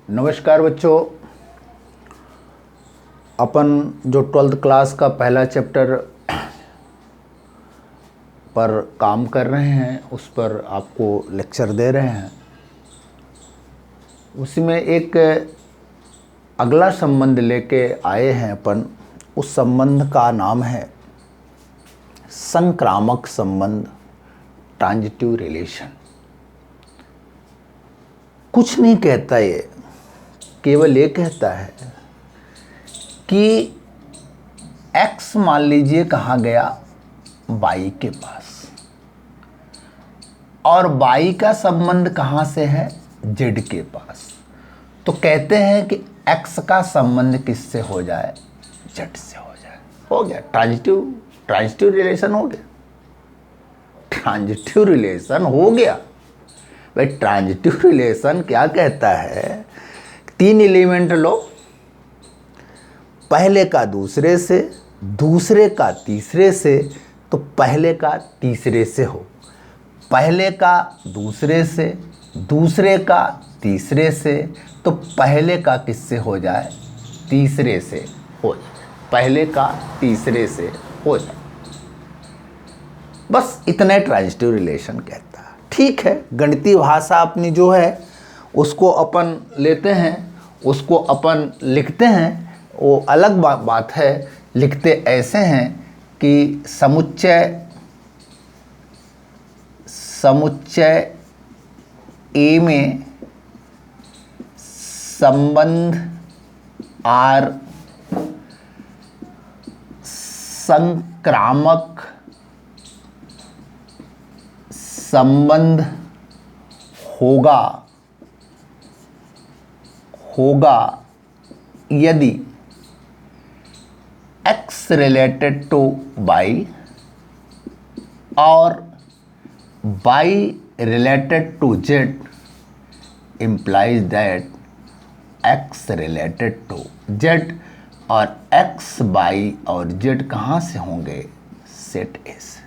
नमस्कार बच्चों। अपन जो 12th क्लास का पहला चैप्टर पर काम कर रहे हैं उस पर आपको लेक्चर दे रहे हैं। उसमें एक अगला संबंध लेके आए हैं अपन। उस संबंध का नाम है संक्रामक संबंध, ट्रांजिटिव रिलेशन। कुछ नहीं कहता ये, केवल ये कहता है कि x मान लीजिए कहाँ गया, y के पास, और y का संबंध कहाँ से है, z के पास। तो कहते हैं कि x का संबंध किससे हो जाए, z से हो जाए। हो गया ट्रांजिटिव रिलेशन हो गया। ट्रांजिटिव रिलेशन हो गया भाई। ट्रांजिटिव रिलेशन क्या कहता है, 3 एलिमेंट लो, पहले का दूसरे से, दूसरे का तीसरे से, तो पहले का तीसरे से हो, पहले का दूसरे से, दूसरे का तीसरे से, तो पहले का किससे हो जाए, तीसरे से हो जाए, पहले का तीसरे से हो जाए। बस इतना ट्रांजिटिव रिलेशन कहता है। ठीक है, गणितीय भाषा अपनी जो है उसको अपन लेते हैं, उसको अपन लिखते हैं, वो अलग बात है। लिखते ऐसे हैं कि समुच्चय ए में संबंध आर संक्रामक संबंध होगा यदि x रिलेटेड टू y और y related to z implies that x related to z और x, y और z कहाँ से होंगे, सेट ए से।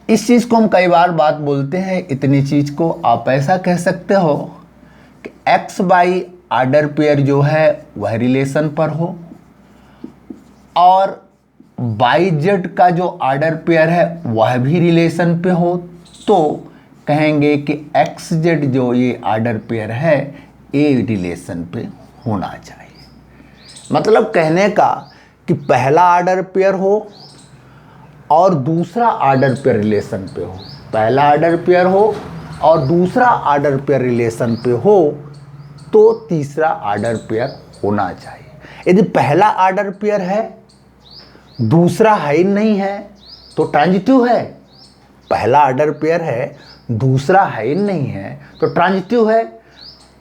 इस चीज़ को हम कई बार बात बोलते हैं। इतनी चीज़ को आप ऐसा कह सकते हो कि एक्स वाई आर्डर पेयर जो है वह रिलेशन पर हो, और वाई जेड का जो आर्डर पेयर है वह भी रिलेशन पे हो, तो कहेंगे कि एक्स जेड जो ये आर्डर पेयर है ये रिलेशन पे होना चाहिए। मतलब कहने का कि पहला आर्डर पेयर हो और दूसरा आर्डर पेयर रिलेशन पे हो, पहला आर्डर पेयर हो और दूसरा आर्डर पेयर रिलेशन पे हो, तो तीसरा आर्डर पेयर होना चाहिए। यदि पहला आर्डर पेयर है, दूसरा है नहीं है, तो ट्रांजिटिव है। पहला आर्डर पेयर है, दूसरा है नहीं है, तो ट्रांजिटिव है।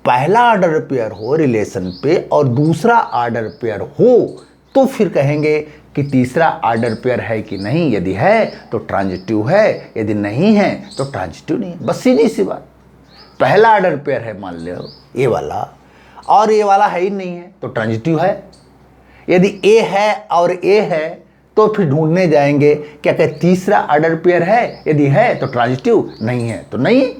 पहला आर्डर पेयर हो रिलेशन पे और दूसरा आर्डर पेयर हो, तो फिर कहेंगे कि तीसरा आर्डर पेयर है कि नहीं। यदि है तो ट्रांजिटिव है, यदि नहीं है तो ट्रांजिटिव नहीं है। बस सीधी सी बात। पहला आर्डर पेयर है मान लो ये वाला, और ये वाला है ही नहीं है, तो ट्रांजिटिव है। यदि ए है और ए है, तो फिर ढूंढने जाएंगे क्या क्या तीसरा आर्डर पेयर है। यदि है तो ट्रांजिटिव, नहीं है तो नहीं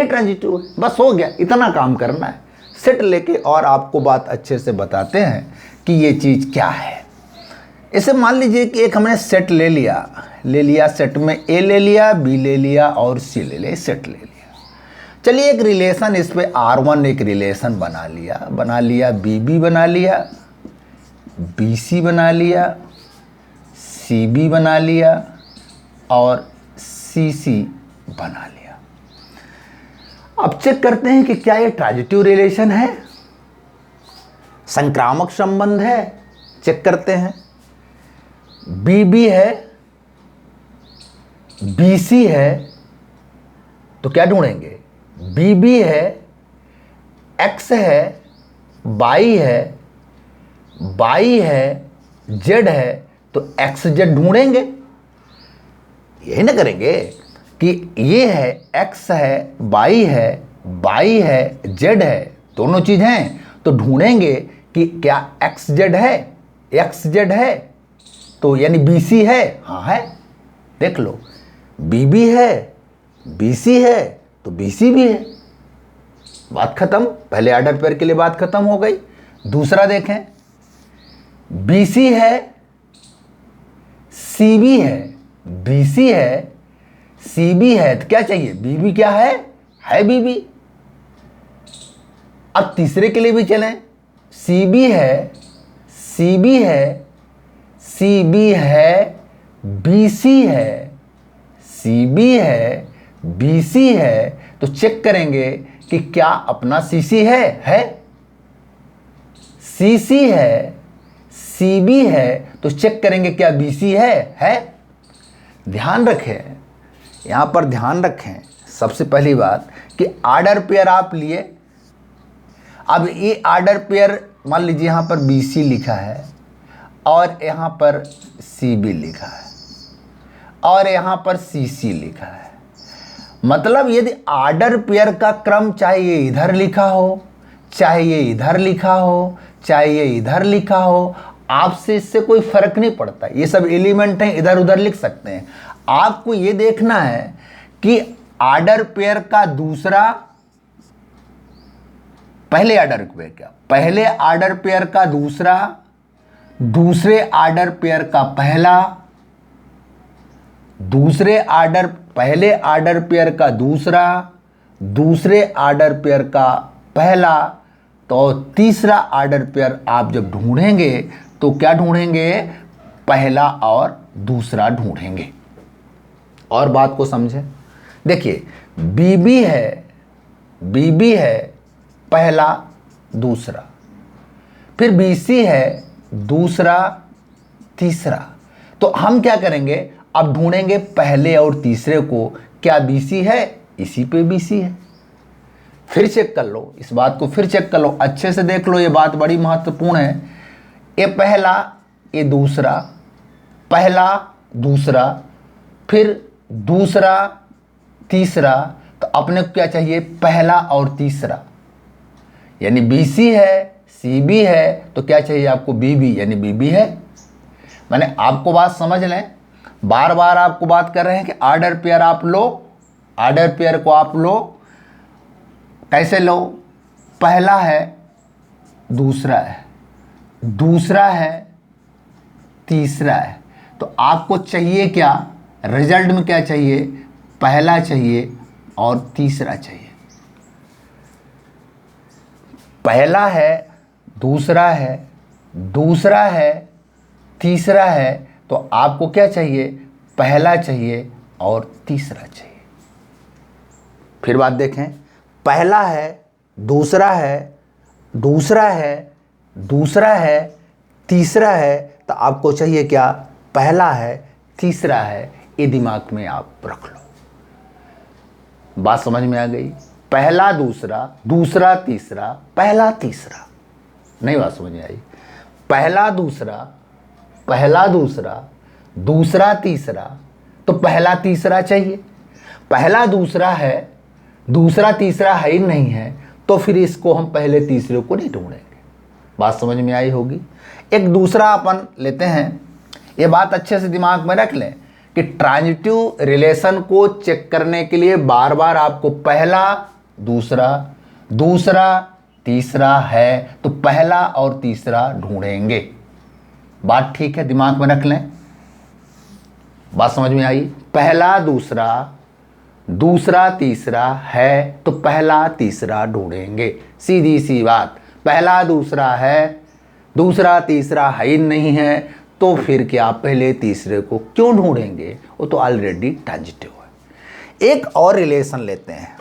ट्रांजिटिव है। बस हो गया, इतना काम करना है। सेट लेके और आपको बात अच्छे से बताते हैं कि ये चीज़ क्या है। इसे मान लीजिए कि एक हमने सेट ले लिया, सेट में ए ले लिया, बी ले लिया और सी ले लिया, सेट ले लिया। चलिए एक रिलेशन इस पे R1 एक रिलेशन बना लिया, BB बना लिया, BC बना लिया, CB बना लिया और CC बना लिया। अब चेक करते हैं कि क्या ये ट्रांजिटिव रिलेशन है, संक्रामक संबंध है। चेक करते हैं। BB है, BC है, तो क्या ढूंढेंगे, BB है, X है, Y है, Z है, तो XZ ढूंढेंगे। यही ना करेंगे कि ये है, X है, Y है, Z है, दोनों चीज हैं, तो ढूंढेंगे कि क्या XZ है, तो यानी BC है। हाँ है, देख लो, BB है, BC है, तो BC भी है। बात खत्म, पहले ऑर्डर पेयर के लिए बात खत्म हो गई। दूसरा देखें, BC है, CB है, BC है, CB है, तो क्या चाहिए, BB क्या है BB। अब तीसरे के लिए भी चलें, CB है, CB है, CB है, BC है, CB है, BC है, तो चेक करेंगे कि क्या अपना CC है, CC है, CB है, तो चेक करेंगे क्या BC है। ध्यान रखें, यहां पर ध्यान रखें, सबसे पहली बात कि ऑर्डर पेयर आप लिए। अब ये ऑर्डर पेयर मान लीजिए यहां पर BC लिखा है और यहां पर CB लिखा है और यहां पर CC लिखा है। मतलब यदि ऑर्डर पेयर का क्रम चाहे ये इधर लिखा हो, चाहे ये इधर लिखा हो, चाहे ये इधर लिखा हो, आपसे इससे कोई फर्क नहीं पड़ता। ये सब एलिमेंट हैं, इधर उधर लिख सकते हैं। आपको ये देखना है कि ऑर्डर पेयर का दूसरा, पहले ऑर्डर पेयर क्या, पहले ऑर्डर पेयर का दूसरा, दूसरे ऑर्डर पेयर का पहला, दूसरे ऑर्डर, पहले ऑर्डर पेयर का दूसरा, दूसरे ऑर्डर पेयर का पहला, तो तीसरा ऑर्डर पेयर आप जब ढूंढेंगे तो क्या ढूंढेंगे, पहला और दूसरा ढूंढेंगे। और बात को समझें, देखिए BB है पहला दूसरा, फिर BC है दूसरा तीसरा, तो हम क्या करेंगे, अब ढूंढेंगे पहले और तीसरे को, क्या BC है, इसी पे BC है। फिर चेक कर लो, इस बात को फिर चेक कर लो, अच्छे से देख लो, ये बात बड़ी महत्वपूर्ण है। ये पहला, ये दूसरा, पहला दूसरा, फिर दूसरा तीसरा, तो अपने को क्या चाहिए, पहला और तीसरा। यानी BC है, CB है, तो क्या चाहिए आपको, BB, यानी BB है। मैंने आपको बात समझ लें, बार बार आपको बात कर रहे हैं कि ऑर्डर पेयर आप लो, ऑर्डर पेयर को आप लो, कैसे लो, पहला है दूसरा है, दूसरा है तीसरा है, तो आपको चाहिए क्या, रिजल्ट में क्या चाहिए, पहला चाहिए और तीसरा चाहिए। पहला है, दूसरा है, दूसरा है, तीसरा है, तो आपको क्या चाहिए, पहला चाहिए और तीसरा चाहिए। फिर बात देखें, पहला है, दूसरा है, दूसरा है, दूसरा है, तीसरा है, तो आपको चाहिए क्या, पहला है, तीसरा है। ये दिमाग में आप रख लो। बात समझ में आ गई, पहला दूसरा, दूसरा तीसरा, पहला तीसरा, नहीं बात समझ में आई, पहला दूसरा, पहला दूसरा, दूसरा तीसरा, तो पहला तीसरा चाहिए। पहला दूसरा है, दूसरा तीसरा है ही नहीं है, तो फिर इसको हम पहले तीसरे को नहीं ढूंढेंगे। बात समझ में आई होगी। एक दूसरा अपन लेते हैं, ये बात अच्छे से दिमाग में रख लें कि ट्रांजिटिव रिलेशन को चेक करने के लिए बार बार आपको पहला दूसरा, दूसरा तीसरा है, तो पहला और तीसरा ढूंढेंगे। बात ठीक है, दिमाग में रख लें। बात समझ में आई, पहला दूसरा, दूसरा तीसरा है, तो पहला तीसरा ढूंढेंगे। सीधी सी बात, पहला दूसरा है, दूसरा तीसरा है ही नहीं है, तो फिर क्या पहले तीसरे को क्यों ढूंढेंगे, वो तो ऑलरेडी ट्रांजिटिव है। एक और रिलेशन लेते हैं,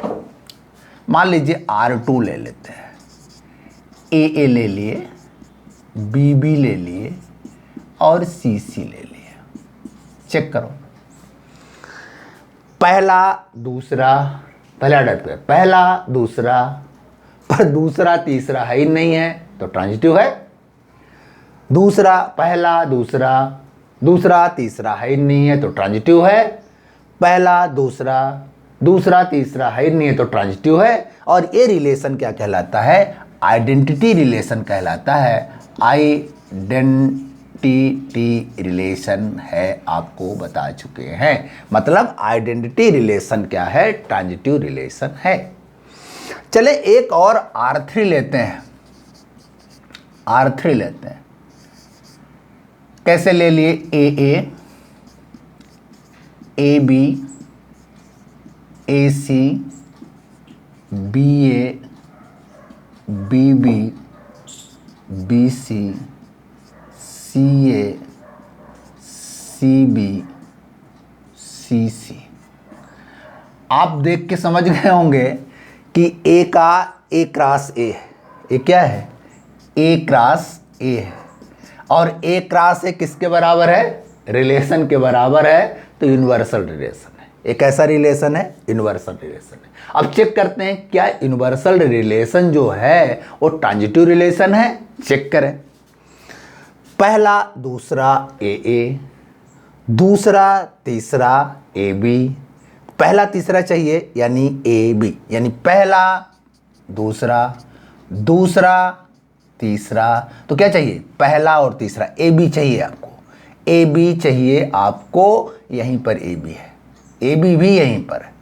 मान लीजिए R2 ले लेते हैं, AA ले लिए, BB ले लिए और CC ले लिए। चेक करो, पहला दूसरा, पहला ऑर्डर पे पहला दूसरा, पर दूसरा तीसरा है ही नहीं है, तो ट्रांजिटिव है। दूसरा, पहला दूसरा, दूसरा तीसरा है ही नहीं है, तो ट्रांजिटिव है। पहला दूसरा, दूसरा तीसरा है ही नहीं है, तो ट्रांजिटिव है। और ये रिलेशन क्या कहलाता है, आइडेंटिटी रिलेशन कहलाता है। आइडेंटिटी रिलेशन है, आपको बता चुके हैं। मतलब आइडेंटिटी रिलेशन क्या है, ट्रांजिटिव रिलेशन है। चले एक और R3 लेते हैं, R3 लेते हैं। कैसे ले लिए? AA, AB, AC, BA, BB, BC, CA, CB, CC। आप देख के समझ गए होंगे कि A का A क्रॉस A है। ये क्या है? A क्रॉस A है। और A क्रॉस A किसके बराबर है? रिलेशन के बराबर है, तो यूनिवर्सल रिलेशन है। एक कैसा रिलेशन है? यूनिवर्सल रिलेशन है। अब चेक करते हैं क्या यूनिवर्सल रिलेशन जो है वो ट्रांजिटिव रिलेशन है। चेक करें। पहला दूसरा AA, दूसरा तीसरा AB, पहला तीसरा चाहिए यानी AB, यानी पहला दूसरा दूसरा तीसरा, तो क्या चाहिए? पहला और तीसरा AB चाहिए आपको, AB चाहिए आपको। यहीं पर AB है, AB भी यहीं पर है,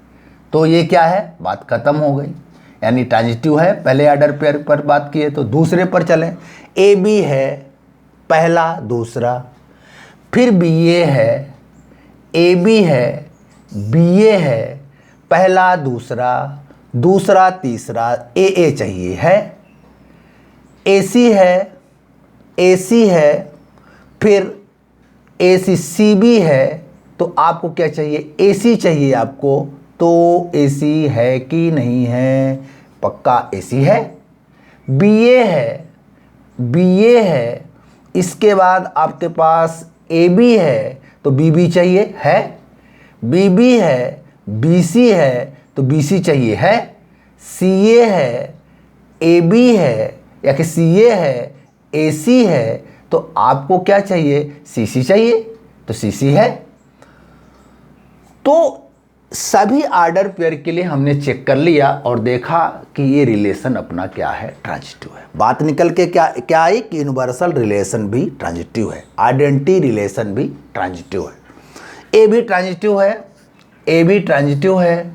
तो ये क्या है? बात खत्म हो गई, यानी ट्रांजिटिव है। पहले ऑर्डर पेयर पर बात किए तो दूसरे पर चलें। AB है पहला दूसरा, फिर BA है, AB है, BA है, पहला दूसरा दूसरा तीसरा, AA चाहिए है, AC है, AC है, फिर ACCB है, तो आपको क्या चाहिए? AC चाहिए आपको। तो AC है कि नहीं है? पक्का AC है। BA है, BA है, इसके बाद आपके पास AB है, तो BB चाहिए है। BB है, BC है, तो BC चाहिए है। CA है, AB है, या कि CA है, AC है, तो आपको क्या चाहिए? CC चाहिए, तो CC है। तो सभी ऑर्डर पेयर के लिए हमने चेक कर लिया और देखा कि ये रिलेशन अपना क्या है? ट्रांजिटिव है। बात निकल के क्या आई कि यूनिवर्सल रिलेशन भी ट्रांजिटिव है, आइडेंटिटी रिलेशन भी ट्रांजिटिव है। ए भी ट्रांजिटिव है, ए भी ट्रांजिटिव है,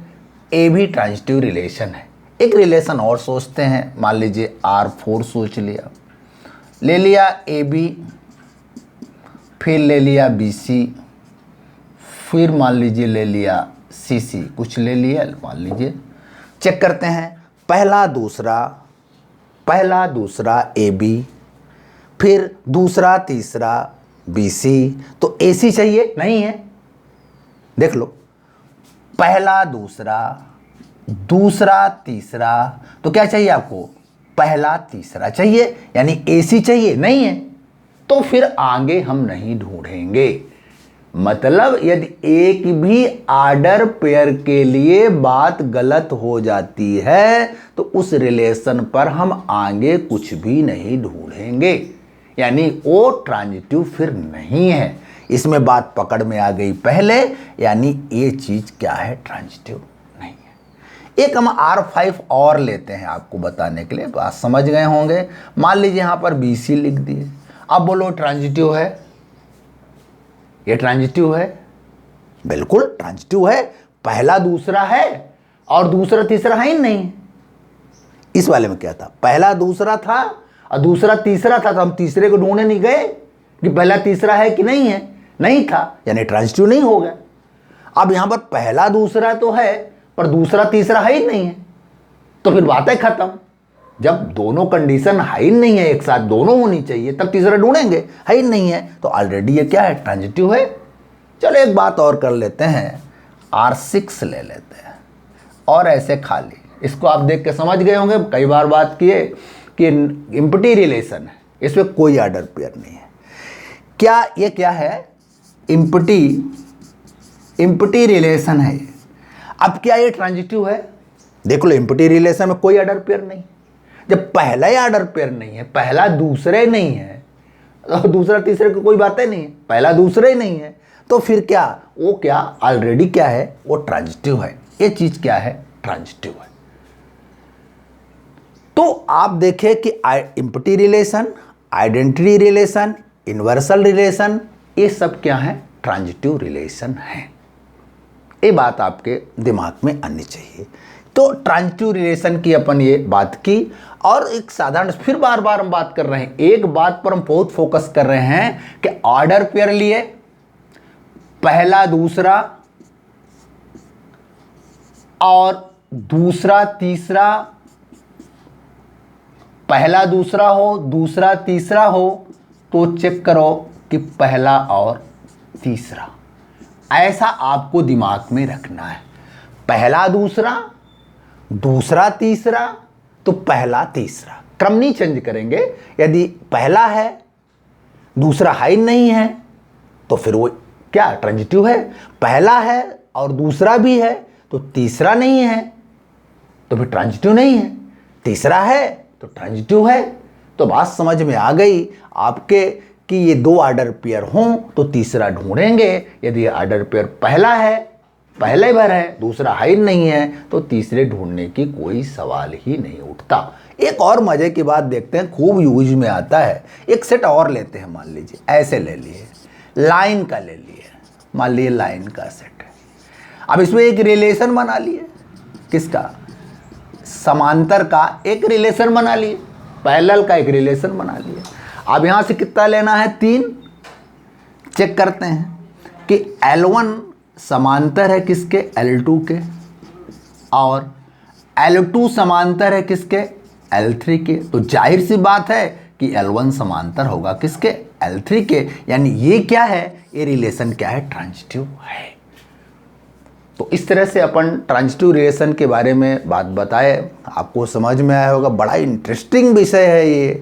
ए भी ट्रांजिटिव रिलेशन है। एक रिलेशन और सोचते हैं, मान लीजिए R4 सोच लिया, ले लिया AB, फिर ले लिया BC, फिर मान लीजिए ले लिया CC, कुछ ले लिया मान लीजिए। चेक करते हैं, पहला दूसरा AB, फिर दूसरा तीसरा BC, तो AC चाहिए नहीं है? देख लो, पहला दूसरा दूसरा तीसरा, तो क्या चाहिए आपको? पहला तीसरा चाहिए, यानी AC चाहिए नहीं है, तो फिर आगे हम नहीं ढूंढेंगे। मतलब यदि एक भी ऑर्डर पेयर के लिए बात गलत हो जाती है तो उस रिलेशन पर हम आगे कुछ भी नहीं ढूंढेंगे, यानी वो ट्रांजिटिव फिर नहीं है। इसमें बात पकड़ में आ गई पहले, यानी ये चीज क्या है? ट्रांजिटिव नहीं है। एक हम R5 और लेते हैं आपको बताने के लिए, बात समझ गए होंगे। मान लीजिए यहां पर BC लिख दिए। अब बोलो ट्रांजिटिव है? ये ट्रांजिटिव है, बिल्कुल ट्रांजिटिव है। पहला दूसरा है और दूसरा तीसरा है ही नहीं। इस वाले में क्या था? पहला दूसरा था और दूसरा तीसरा था, तो हम तीसरे को ढूंढने नहीं गए कि पहला तीसरा है कि नहीं है, नहीं था, यानी ट्रांजिटिव नहीं हो गया। अब यहां पर पहला दूसरा तो है पर दूसरा तीसरा है ही नहीं है, तो फिर बात है खत्म। जब दोनों कंडीशन है ही नहीं है, एक साथ दोनों होनी चाहिए, तब तीसरा ढूंढेंगे, है ही नहीं है, तो ऑलरेडी ये क्या है? ट्रांजिटिव है। चलो एक बात और कर लेते हैं, R6 ले लेते हैं और ऐसे खाली। इसको आप देख के समझ गए होंगे, कई बार बात किए कि एम्प्टी रिलेशन है, इसमें कोई ऑर्डर पेयर नहीं है। क्या ये क्या है? एम्प्टी रिलेशन है। अब क्या ये ट्रांजिटिव है? देख लो, एम्प्टी रिलेशन में कोई ऑर्डर पेयर नहीं। जब पहला ही ऑर्डर पेयर नहीं है, पहला दूसरे नहीं है, तो दूसरा तीसरे को कोई बात ही नहीं है, पहला दूसरे ही नहीं है, तो फिर क्या वो क्या ऑलरेडी क्या है? वो ट्रांजिटिव है। ये चीज क्या है? ट्रांजिटिव है। तो आप देखें कि empty relation, identity relation, universal relation, ये सब क्या है? ट्रांजिटिव रिलेशन है। ये बात आपके दिमाग में आनी चाहिए। तो ट्रांजिटिव रिलेशन की अपन ये बात की, और एक साधारण फिर बार बार हम बात कर रहे हैं, एक बात पर हम बहुत फोकस कर रहे हैं कि ऑर्डर पेयर लिए, पहला दूसरा और दूसरा तीसरा, पहला दूसरा हो, दूसरा तीसरा हो, तो चेक करो कि पहला और तीसरा, ऐसा आपको दिमाग में रखना है। पहला दूसरा, दूसरा तीसरा, तो पहला तीसरा, क्रम नहीं चेंज करेंगे। यदि पहला है दूसरा हाई नहीं है तो फिर वो क्या ट्रांजिटिव है, पहला है और दूसरा भी है तो तीसरा नहीं है तो फिर ट्रांजिटिव नहीं है, तीसरा है तो ट्रांजिटिव है। तो बात समझ में आ गई आपके कि ये दो ऑर्डर पेयर हों तो तीसरा ढूंढेंगे। यदि ऑर्डर पेयर पहला है, पहले भर है, दूसरा हाई नहीं है, तो तीसरे ढूंढने की कोई सवाल ही नहीं उठता। एक और मजे की बात देखते हैं, खूब यूज में आता है। एक सेट और लेते हैं, मान लीजिए ऐसे ले लिए, लाइन का ले लिए, मान लीजिए लाइन का सेट है। अब इसमें एक रिलेशन बना लिए, किसका, समांतर का एक रिलेशन बना लिए, पैरेलल का एक रिलेशन बना लिए। अब यहां से कितना लेना है, 3। चेक करते हैं कि L1 समांतर है किसके, L2 के, और L2 समांतर है किसके, L3 के। तो जाहिर सी बात है कि L1 समांतर होगा किसके, L3 के। यानी ये क्या है, ये रिलेशन क्या है, ट्रांजिटिव है। तो इस तरह से अपन ट्रांजिटिव रिलेशन के बारे में बात बताए, आपको समझ में आया होगा। बड़ा इंटरेस्टिंग विषय है ये,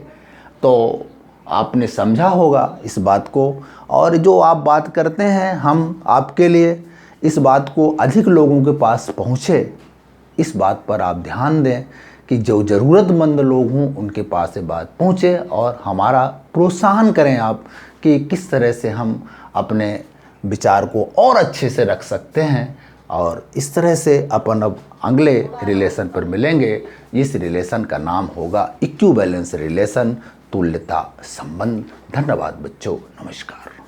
तो आपने समझा होगा इस बात को। और जो आप बात करते हैं, हम आपके लिए इस बात को अधिक लोगों के पास पहुँचे, इस बात पर आप ध्यान दें कि जो ज़रूरतमंद लोग हों उनके पास ये बात पहुँचे, और हमारा प्रोत्साहन करें आप कि किस तरह से हम अपने विचार को और अच्छे से रख सकते हैं। और इस तरह से अपन अब अगले रिलेशन पर मिलेंगे। इस रिलेशन का नाम होगा इक्विवेलेंस रिलेशन, तुल्यता संबंध। धन्यवाद बच्चों, नमस्कार।